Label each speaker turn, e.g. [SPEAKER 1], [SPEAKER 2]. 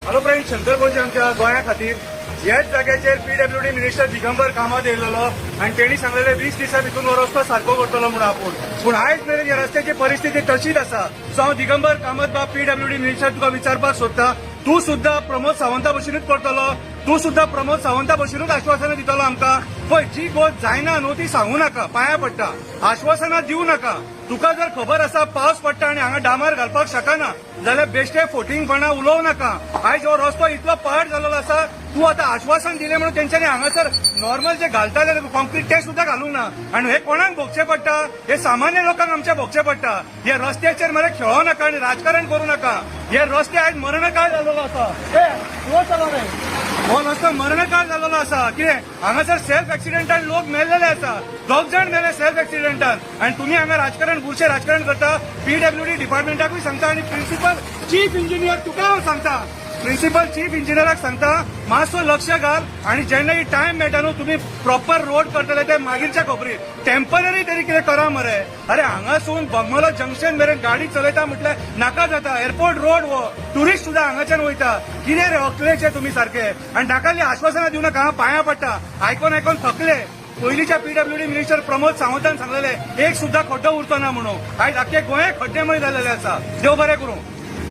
[SPEAKER 1] Hello friend, Shankar गोंयचे आमच्या गोंया खातीर ह्याच जाग्याचेर पीडब्ल्यूडी मिनिस्टर दिगंबर कामत येयलेलो आनी तेणी सांगलेले 20 दिसां भितर हो रस्तो सारको करतलो म्हणून आपूण. पूण आयज मेरेन ह्या रस्त्याची परिस्थिती तशीच आसा. सो हांव दिगंबर कामत बाब पीडब्ल्यूडी मिनिस्टर तुका विचारपाक सोदता, तूं सुद्धा प्रमोद सावंता भशेनूच करतलो? तूं सुद्धा प्रमोद सावंता भशेनूच आश्वासनां दितलो आमकां? पळय, जी गोष्ट जायना न्हू ती सांगू नाका, पांया पडटा. आश्वासनां दिवं नाका. तुका जर खबर आसा पावस पडटा आनी हांगा डांबर घालपाक शकना जाल्यार बेश्टे फोटिंगपणा उलोवं नाका. आयज हो रस्तो इतलो पाड जाल्लो आसा, तूं आतां आश्वासन दिलें म्हणून तेंच्यांनी हांगासर नॉर्मल जे घालताले कॉन्क्रीट ते सुद्धा घालूंक ना. आनी हे कोणाक भोगचें पडटा? हे सामान्य लोकांक आमच्या भोगचें पडटा. हे रस्त्याचेर मरे खेळो नाका आनी राजकारण करूं नाका. हे रस्ते आयज मरणकाळ जाल्लो आसा. हो रस्तो मरणकाळ जाल्लो आसा. कितें हांगासर सेल्फ एक्सिडेंटान लोक मेल्लेले आसा. 2 जण मेले सेल्फ एक्सिडेंटान. आनी तुमी हांगा राजकारण बुरशें राजकारण करता. पीडब्ल्यूडी डिपार्टमेंटाकूय सांगता आनी प्रिन्सिपल चीफ इंजिनियर तुका हांव सांगता, प्रिन्सिपल चीफ इंजिनियराक सांगता, मातसो लक्ष घाल आनी जेन्ना ही टायम मेळटा न्हू तुमी प्रॉपर रोड करतले ते मागीरच्या खबरीत. टेम्पररी तरी कितें करा मरे. अरे हांगासून बगमलो जंक्शन मेरेन गाडी चलयता म्हटल्यार नाका जाता. एअरपोर्ट रोड हो टुरिस्ट सुद्धा हांगाच्यान वयता. कितें रे अकलेचे तुमी सारखे. आनी ताकाली आश्वासनां दिवं नाका. पांया पडटा. आयकोन थकले. पयलींच्या पीडब्ल्यूडी मिनिस्टर प्रमोद सावंतान सांगलेले एक सुद्धा खड्डो उरतो ना म्हणून. आयज आख्खे गोंय खड्डेमय जाल्लेले आसा. देव बरें करूं.